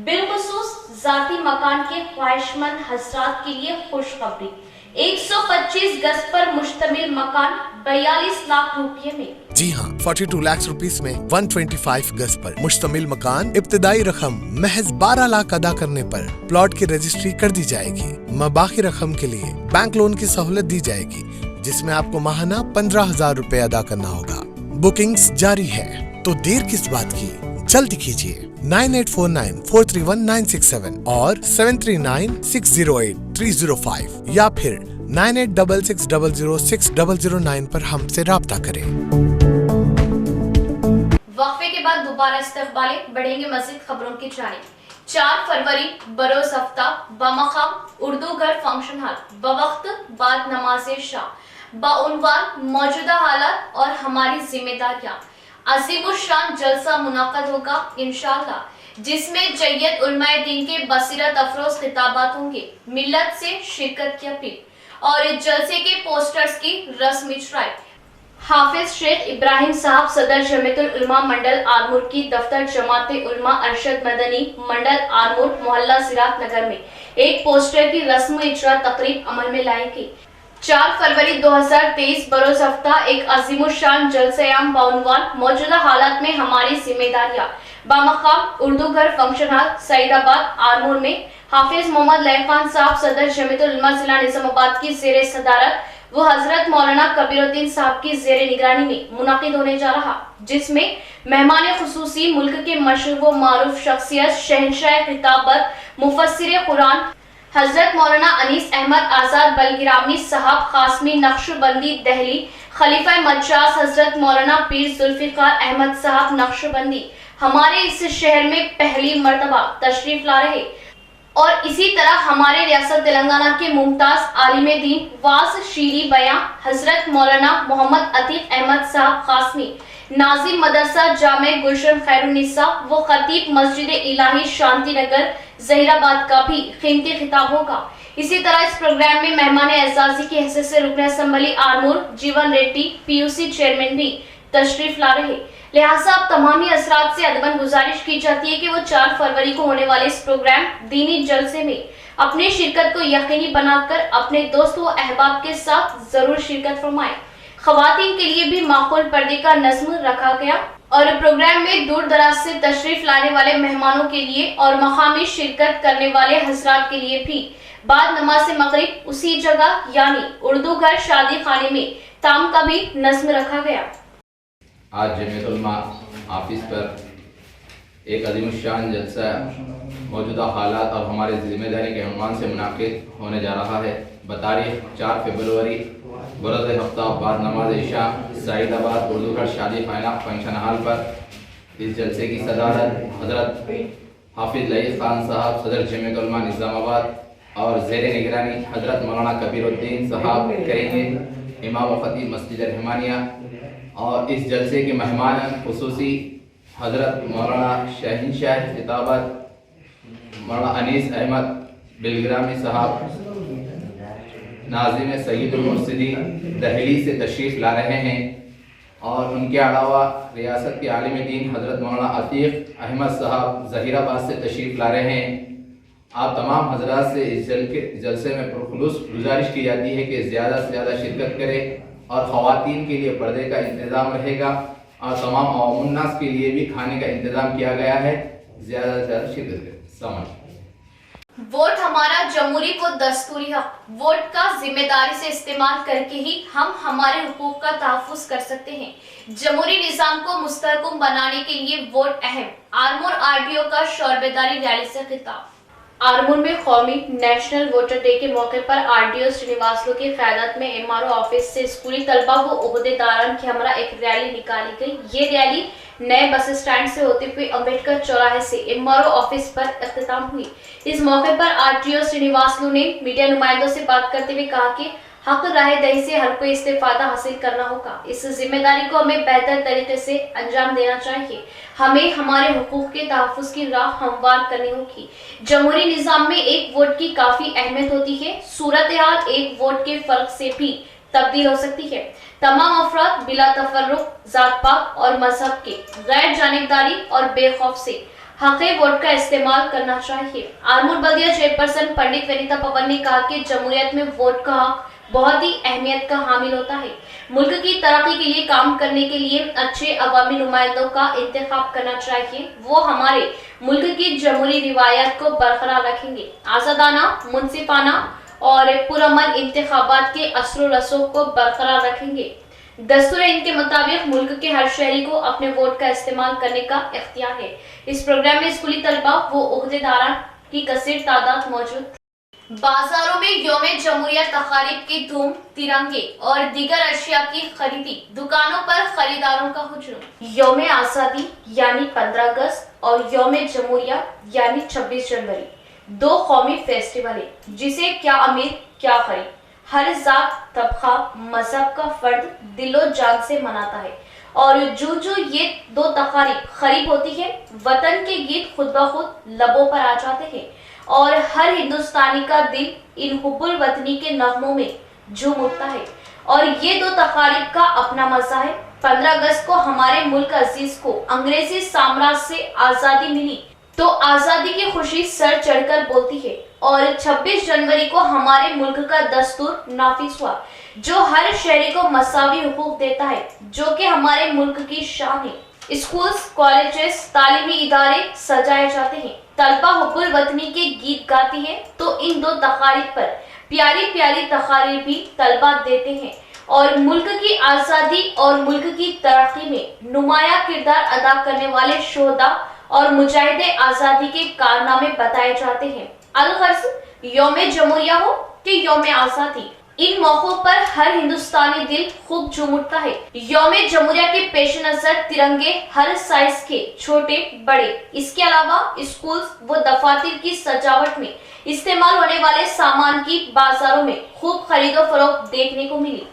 बिलखुसूस जाती मकान के ख्वाहिशमंद हजरात के लिए खुशखबरी। 125 गज पर मुश्तमिल मकान 42 लाख रुपये में। जी हाँ, 42 लाख रुपीस में 125 गज पर मुश्तमिल मकान। इब्तिदाई रकम महज 12 लाख अदा करने पर प्लॉट की रजिस्ट्री कर दी जाएगी। बाकी रकम के लिए बैंक लोन की सहूलत दी जाएगी, जिसमें आपको माहाना 15,000 रुपए अदा करना होगा। बुकिंग्स जारी है, तो देर किस बात की, जल्दी कीजिए। 9849431967 और 7396083005 या फिर 9866006009 पर हमसे राब्ता करें। वक्फे के बाद दोबारा इस्तकबाले बढ़ेंगे मज़ीद खबरों की जानिब। 4 फरवरी बरोज हफ्ता बमकाम उर्दू घर फंक्शन हॉल बवक्त बाद नमाज शाह बाउनवान मौजूदा हालात और हमारी जिम्मेदारियां अज़ीमुश्शान जलसा मुनाक़द होगा इंशाअल्लाह, जिसमें जय्यद उलमाए दीन के बसीरत अफरोज खिताबात होंगे। मिल्लत से शिरकत की अपील और इस जलसे के पोस्टर्स की रस्म इजराई। हाफिज शेख इब्राहिम साहब सदर जमीयतुल उलमा मंडल आरमूर की दफ्तर जमाते उलमा अरशद मदनी मंडल आरमूर मोहल्ला सिरात नगर में एक पोस्टर की रस्म इजरा तकरीब अमल में लाएगी। 4 फरवरी 2023 बरोज हफ्ता एक अजीमुशान जलसे-आम बाउनवान मौजूदा हालात में हमारी जिम्मेदारियां बामकाम उर्दू घर फंक्शन हॉल सईदाबाद आरमूर में हाफिज मोहम्मद लैफ खान साहब सदर जमीयतुल उलमा जिला निजामाबाद की ज़ेरे सदारत वो हजरत मौलाना कबीरुद्दीन साहब की ज़ेरे निगरानी में मुनाकिद होने जा रहा, जिसमें मेहमान खुसूसी मुल्क के मशहूर व मारूफ शख्सियत शहंशाह खिताबत मुफस्सिर कुरान हजरत मौलाना अनीस अहमद आजाद बलगिरामी साहब कासमी नक्शबंदी दहली, खलीफा मज्जाज हजरत मौलाना पीर जुल्फिकार अहमद साहब नक्शबंदी हमारे इस शहर में पहली मर्तबा तशरीफ ला रहे और इसी तरह हमारे रियासत तेलंगाना के मुमताज आलिम दीन वास शीरी बयां हजरत मौलाना मोहम्मद अतीक अहमद साहब कासमी नाजिम मदरसा जामे गुलशन खैरुन्निसा व खतीब मस्जिद इलाही शांति नगर जहीराबाद का भी कीमती खिताब होगा। इसी तरह इस प्रोग्राम में मेहमान एजाजी की हैसियत से रुकन असम्बली आरमूर जीवन रेड्डी पीयूसी चेयरमैन भी तशरीफ ला रहे। लिहाजा अब तमामी हजरात से अदबन गुजारिश की जाती है कि वो 4 फरवरी को होने वाले इस प्रोग्राम दीनी जलसे में अपने शिरकत को यकीनी बनाकर अपने दोस्त व अहबाब के साथ जरूर शिरकत फरमाएं। खवातीन के लिए भी माकूल पर्दे का नज़्म रखा गया और प्रोग्राम में दूर दराज से तशरीफ लाने वाले मेहमानों के लिए और मकामी शिरकत करने वाले हजरात के लिए भी बाद नमाज मगरिब उसी जगह यानी उर्दू घर शादी खाने में ताम का भी नज़्म रखा गया। आज जमीयतुल उलमा ऑफिस पर एक अज़ीमुश्शान जलसा मौजूदा हालात और हमारे जिम्मेदारी के उन्वान से मुनाकिद होने जा रहा है। बतारीख 4 फरवरी बरोज़ हफ्ता बाद नमाज इशा सईदाबाद उर्दू घर शादी खाना फंक्शन हॉल पर इस जलसे की सदारत हजरत हाफिज लईफ खान साहब सदर जमीयतुल उलमा निज़ामाबाद और ज़ेरे निगरानी हजरत मौलाना कबीरुद्दीन साहब करेंगे, इमाम व खतीब मस्जिद रहमानिया। और इस जलसे के मेहमान खुसूसी हजरत मौलाना शहंशाह खिताबत मौलाना अनीस अहमद बिलगिरामी साहब नाज़िम सय्यदुल मुर्शिदीन दहली से तशरीफ़ ला रहे हैं। और उनके अलावा रियासत के आलिम दीन हज़रत मौलाना अतीक अहमद साहब ज़हीराबाद से तशरीफ़ ला रहे हैं। आप तमाम हजरात से इस जलसे में पुरखुलूस गुजारिश की जाती है कि ज़्यादा से ज़्यादा शिरकत करें और ख़वातीन के लिए पर्दे का इंतज़ाम रहेगा और तमाम अवामुन्नास के लिए भी खाने का इंतज़ाम किया गया है। ज़्यादा से ज़्यादा शिरकत करें। सलाम। वोट हमारा जमहूरी व दस्तूरी हक। वोट का जिम्मेदारी से इस्तेमाल करके ही हम हमारे हुकूक का तहफ़्फ़ुज़ कर सकते हैं। जमहूरी निज़ाम को मुस्तहकम बनाने के लिए वोट अहम। आरमूर आरडीओ का शौरबेदारी रैली से खिताब। आरमूर में कौमी नेशनल वोटर डे के मौके पर आरडीओ श्रीनिवासलू की क़यादत में एमआरओ ऑफिस से स्कूली तलबा व ओहदेदारान की हमरा एक रैली निकाली गई। ये रैली नए बस स्टैंड से होते हुए अम्बेडकर चौराहे से एमआरओ ऑफिस पर इख्तिताम हुई। इस मौके पर आरटीओ श्रीनिवासलू ने मीडिया नुमाइंदों से बात करते हुए कहा कि हक राह दही से हर कोई इस्तेफादा हासिल करना होगा। इस जिम्मेदारी को हमें बेहतर तरीके से अंजाम देना चाहिए। हमें हमारे हुकूक के तहफ़्फ़ुज़ की राह हमवार करनी होगी। जमहूरी निज़ाम में एक वोट की काफ़ी अहमियत होती है। सूरत हाल एक वोट के फर्क से भी तब्दील हो सकती है। तमाम अफराद बिला तफर्रुक जात पात और मजहब के गैर जानिबदारी और बेखौफ से हक़े वोट का इस्तेमाल करना चाहिए। आरमूर बल्दिया चेयरपर्सन पंडित वनीता पवन ने कहा कि जमहूरियत में वोट का हक बहुत ही अहमियत का हामिल होता है। मुल्क की तरक्की के लिए काम करने के लिए अच्छे अवामी नुमाइंदों का इंतखाब करना चाहिए। वो हमारे मुल्क की जमहूरी रिवायत को बरकरार रखेंगे। आज़ादाना, मुनसिफाना और पुरअमन इंतखाबात के असर व रसूख को बरकरार रखेंगे। दस्तूर इनके मुताबिक मुल्क के हर शहरी को अपने वोट का इस्तेमाल करने का इख्तियार है। इस प्रोग्राम में स्कूली तलबा व ओहदेदारान की कसीर तादाद मौजूद थी। बाजारों में यौम जमहूरिया तकारीब की धूम, तिरंगे और दीगर अशिया की खरीदी, दुकानों पर खरीदारों का हुजूम। यौम आज़ादी यानी 15 अगस्त और यौम जमहूरिया यानी 26 जनवरी दो कौमी फेस्टिवल है, जिसे क्या अमीर क्या गरीब, हर जात तबका मजहब का फर्द दिलो जान से मनाता है। और जो ये दो तकारीब करीब होती है, वतन के गीत खुद ब खुद लबों पर आ जाते हैं और हर हिंदुस्तानी का दिल इन हुब्बुल वतनी के नगमों में झूम उठता है। और ये दो तकारीब का अपना मजा है। 15 अगस्त को हमारे मुल्क अजीज को अंग्रेजी साम्राज्य से आजादी मिली तो आजादी की खुशी सर चढ़कर बोलती है। और 26 जनवरी को हमारे मुल्क का दस्तूर नाफिज हुआ, जो हर शहरी को मसावी हुकूक देता है, जो कि हमारे मुल्क की शान है। स्कूल्स, कॉलेजेस, तालीमी इदारे सजाए जाते हैं, तलबा हुब्बुल वतनी के गीत गाती है, तो इन दो तकारीब पर प्यारी प्यारी तकारीर भी तलबा देते हैं और मुल्क की आज़ादी और मुल्क की तरक्की में नुमाया किरदार अदा करने वाले शोहदा और मुजाहिदे आज़ादी के कारनामे बताए जाते हैं। अलगर्ज यौम जमहूरिया हो कि यौम आज़ादी, इन मौकों पर हर हिंदुस्तानी दिल खूब झूम उठता है। यौम जमहूरिया के पेश नजर तिरंगे हर साइज के, छोटे बड़े, इसके अलावा स्कूल व दफातर की सजावट में इस्तेमाल होने वाले सामान की बाजारों में खूब खरीदो फरोख्त देखने को मिली।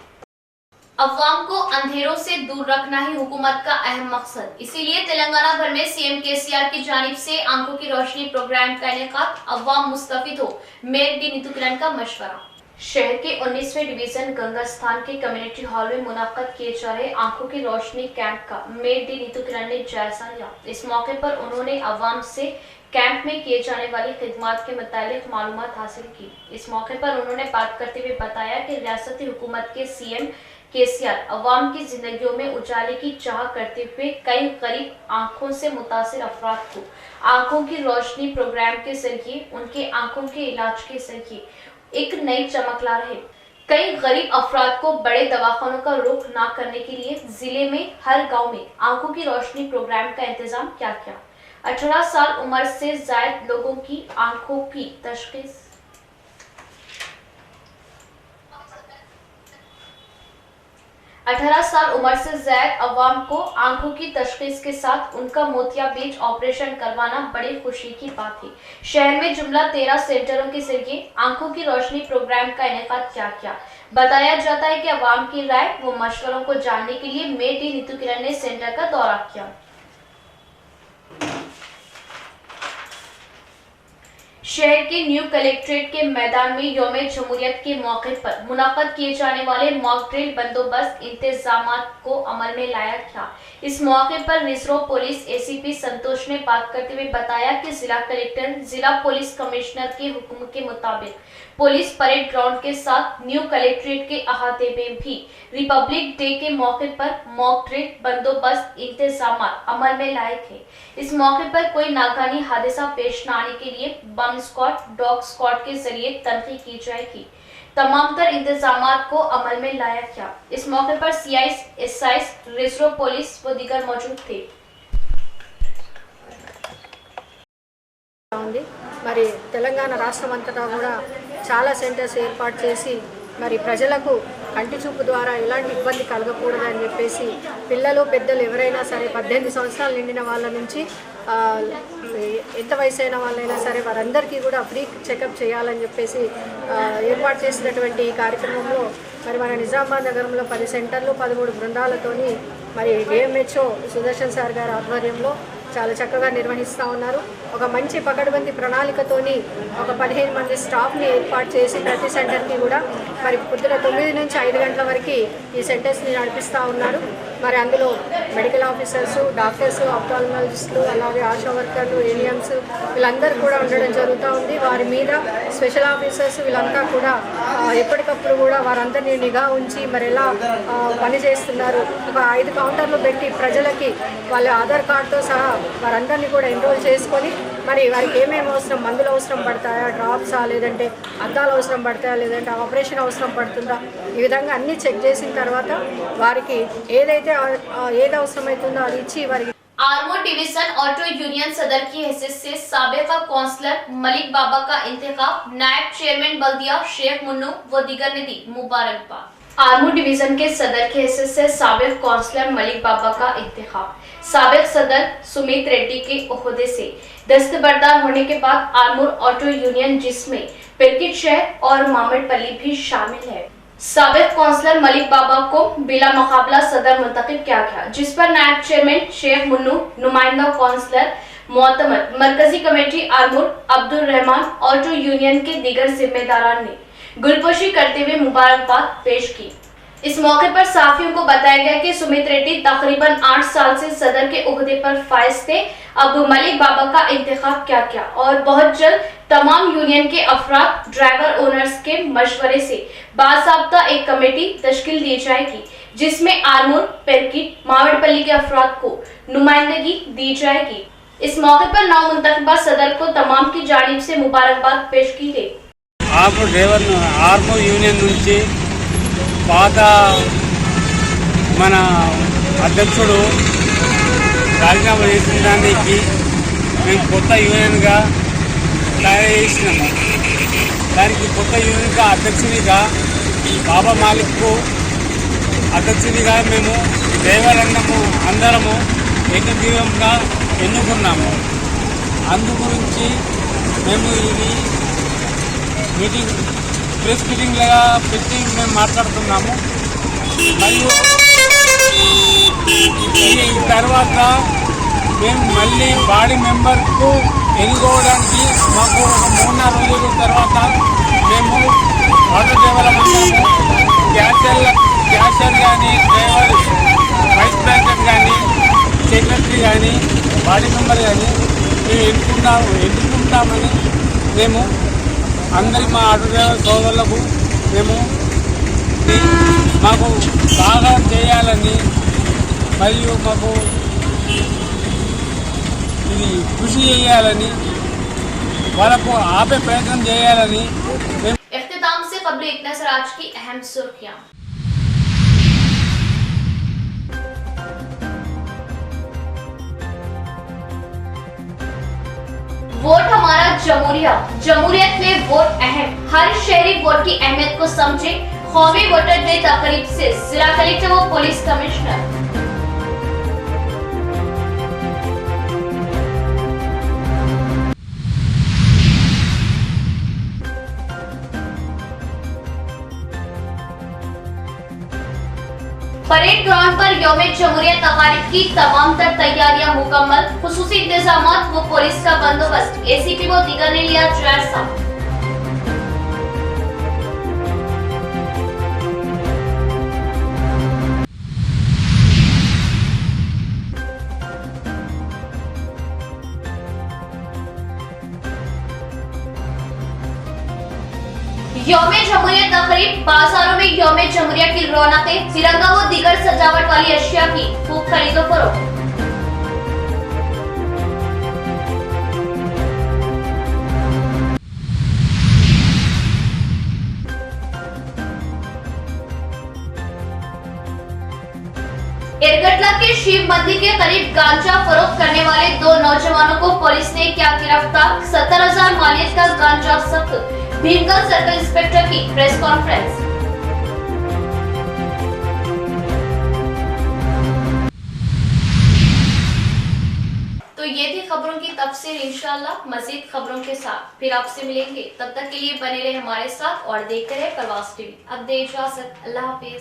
अवाम को अंधेरों से दूर रखना ही हुकूमत का अहम मकसद, इसीलिए तेलंगाना भर में सीएम केसीआर की जानिब से आंखों की रोशनी प्रोग्राम का इनेकाद, अवाम मुस्तफिद हो, मेयर डी नीतू किरण का मशवरा। शहर के 19वें डिवीजन गंगा स्थान के कम्युनिटी हॉल में मुनाक़द किए जा रहे आंखों की रोशनी कैंप का मेयर डी नीतू किरण ने जायजा लिया। इस मौके पर उन्होंने अवाम से कैंप में किए जाने वाली खिदमात के मुतालिक मालूमात हासिल की। इस मौके पर उन्होंने बात करते हुए बताया कि रियासती हुकूमत के सीएम केसीआर अवाम की जिंदगियों में उजाले की चाह करते हुए कई गरीब आंखों से मुतासिर अफराद को आंखों की रोशनी प्रोग्राम के जरिए उनके आंखों के इलाज के जरिए एक नई चमक ला रहे। कई गरीब अफराद को बड़े दवाखानों का रुख ना करने के लिए जिले में हर गांव में आंखों की रोशनी प्रोग्राम का इंतजाम किया गया। 18 साल उम्र से ज्यादा लोगों की आंखों की तशखीस 18 साल उम्र से ज्यादा अवाम को आंखों की तशखीस के साथ उनका मोतियाबिंद ऑपरेशन करवाना बड़ी खुशी की बात है। शहर में जुमला 13 सेंटरों के जरिए आंखों की रोशनी प्रोग्राम का इनेकाद किया गया। बताया जाता है कि अवाम की राय व मशवरों को जानने के लिए मेयर डी नीतू किरण ने सेंटर का दौरा किया। शहर के न्यू कलेक्ट्रेट के मैदान में यौम जमहूरियत के मौके पर मुनाक़द किए जाने वाले मॉक ड्रिल बंदोबस्त इंतजामात को अमल में लाया गया। इस मौके पर रिजर्व पुलिस एसीपी संतोष ने बात करते हुए बताया कि जिला कलेक्टर जिला पुलिस कमिश्नर के हुक्म के मुताबिक पुलिस परेड ग्राउंड के साथ न्यू कलेक्ट्रेट के अहाते में भी रिपब्लिक डे के मौके पर मॉक ड्रिल बंदोबस्त इंतजामात अमल में लाए गए। इस मौके पर कोई नाकानी हादसा पेश न आने के लिए बम स्क्वाड, डॉग स्क्वाड के जरिए तनखी की जाएगी। तमाम तर इंतजामात को अमल में लाया गया। इस मौके पर सीआईस, एसआईस, रिजर्व पुलिस व दीगर मौजूद थे। మరి తెలంగాణ రాష్ట్రం అంతటా కూడా చాలా సెంటర్స్ ఏర్పాటు చేసి మరి ప్రజలకు కంటి చూపు ద్వారా ఎలాంటి ఇబ్బంది కలగకూడదని చెప్పేసి పిల్లలు పెద్దలు ఎవరైనా సరే 18 సంవత్సరాలు నిండిన వాళ్ళ నుంచి ఎంత వయసు అయిన వాళ్ళైనా సరే వారందరికీ కూడా ఫ్రీ చెకప్ చేయాలని చెప్పేసి ఏర్పాటు చేసినటువంటి ఈ కార్యక్రమంలో మరి మన నిజామాబాద్ నగరంలో 10 సెంటర్లు 13 బృందాలతోని మరి డిఎంహెచ్ఓ సుదర్శన్ సార్ గారి ఆధ్వర్యంలో చాలా చక్కగా నిర్వహిస్తూ ఉన్నారు। ఒక మంచి పకడ్బందీ ప్రణాళికతోని ఒక 15 మంది స్టాఫ్ని ఏర్పాటు చేసి ప్రతి సెంటర్కి కూడా మరి పొద్దున 9 నుంచి 5 గంటల వరకు ఈ సెంటర్స్ని నడిపిస్తూ ఉన్నారు। మరి అందులో మెడికల్ ఆఫీసర్స్, డాక్టర్స్, ఆప్థాల్మాలజిస్టులు, అలాగే ఆశా వర్కర్లు, ఏఎన్ఎంస్ వీళ్ళందరూ కూడా ఉండడం జరుగుతూ ఉంది। వారి మీద స్పెషల్ ఆఫీసర్స్ వీళ్ళంతా కూడా ఎప్పటికప్పుడు కూడా వారందరినీ నిఘా ఉంచి మరి ఎలా పనిచేస్తున్నారు, ఒక 5 కౌంటర్లు పెట్టి ప్రజలకి వాళ్ళ ఆధార్ కార్డుతో సహా వారందరినీ కూడా ఎన్రోల్ చేసుకొని మరి వారికి ఏమేమి అవసరం, మందులు అవసరం పడతాయా, డ్రాప్సా, లేదంటే అద్దాలు అవసరం పడతాయా, లేదంటే ఆపరేషన్ అవసరం పడుతుందా, ఈ విధంగా అన్నీ చెక్ చేసిన తర్వాత వారికి ఏది అవసరమవుతుందో అది ఇచ్చి వారికి आर्मूर डिवीजन ऑटो यूनियन सदर की हैसियत से साबिका काउंसलर मलिक बाबा का इंतखाब, नायब चेयरमैन बल्दिया शेख मुन्नू व दीगर ने दी मुबारकबाद। आर्मूर डिवीजन के सदर की हैसियत से साबिक काउंसलर मलिक बाबा का इंतखाब साबिक सदर सुमित रेड्डी के ओहदे से दस्तबरदार होने के बाद आर्मूर ऑटो यूनियन जिसमें पिरकिट शहर और मामिडपल्ली भी शामिल है, साबिक काउंसलर मलिक बाबा को बिला मुकाबला सदर मुंतखब किया गया, जिस पर नायब चेयरमैन शेख मुन्नू, नुमाइंदा काउंसलर मोतमद, मरकजी committee Armoor Abdul Rahman, auto union के दीगर जिम्मेदारान ने गुलपोशी करते हुए मुबारकबाद पेश की। इस मौके पर साफियों को बताया गया कि सुमित रेड्डी तकरीबन 8 साल से सदर के ओहदे पर फाइज थे। अब मलिक बाबा का इंतखाब किया गया और बहुत जल्द तमाम यूनियन के अफराद, ड्राइवर ओनर्स के मशवरे से बाज़ाब्ता एक कमेटी तश्कील दी जाएगी, जिसमें आर्मूर, पेरकिट, मामिडपल्ली के अफराद को नुमाइंदगी दी जाएगी। इस मौके पर नौ मुंतखबा सदर को तमाम की जानिब से मुबारकबाद पेश की गई। आर्मूर यूनियन నుంచి పాత మన అధ్యక్షుడు రాజీనామా చేసిన దానికి మేము కొత్త యూనియన్గా తయారు చేసినాము। దానికి కొత్త యూనియన్గా అధ్యక్షునిగా బాబా మాలిక్కు అధ్యక్షునిగా మేము డ్రైవర్లందరము అందరము ఏకగ్రీవంగా ఎన్నుకున్నాము। అందు గురించి మేము ఇది మీటింగ్ ప్రెస్ మీటింగ్ లాగా పెట్టి మేము మాట్లాడుతున్నాము। మరియు ఈ తర్వాత మేము మళ్ళీ బాడీ మెంబర్కు ఎన్నుకోవడానికి మాకు ఒక 3-4 రోజుల తర్వాత మేము ఆటో డ్రైవర్లు క్యాషియర్ కానీ, డ్రైవర్, వైస్ ప్రెసిడెంట్ కానీ, సెక్రటరీ కానీ, బాడీ మెంబర్ కానీ మేము ఎన్నుకుంటామని మేము అందరి మా ఆటో డ్రైవర్ సోదరులకు మేము మాకు బాగా చేయాలని మరియు మాకు ఇది కృషి చేయాలని వాళ్ళకు ఆపే ప్రయత్నం చేయాలని మేము इख्तिताम से खबर एक नजर आज की अहम सुर्खियां। वोट हमारा जमहूरियत में वोट अहम, हर शहरी वोट की अहमियत को समझे। कौमी वोटर डे तकरीब से जिला कलेक्टर व पुलिस कमिश्नर। परेड ग्राउंड पर यौम जमहूरियत तकारीब की तमाम तर तैयारियां मुकम्मल, खुसूसी इंतजामात व पुलिस का बंदोबस्त, एसीपी व दीगर ने लिया जायजा। यौम जमहूरियत तकरीब, बाजारों में यौम जमहूरियत की रौनकें, तिरंगा व दीगर सजावट वाली अशिया की खूब खरीदो फरोख्त। इरगटला के शिव मंदिर के करीब गांजा फरोख्त करने वाले 2 नौजवानों को पुलिस ने किया गिरफ्तार। 70,000 मालियत का गांजा जब्त। भीमगंज सर्कल इंस्पेक्टर की प्रेस कॉन्फ्रेंस। तो ये थी खबरों की तफसीर। इंशाअल्लाह मजीद खबरों के साथ फिर आपसे मिलेंगे। तब तक के लिए बने रहे हमारे साथ और देखते रहे प्रवास टीवी। अब दे इजाजत, अल्लाह हाफिज।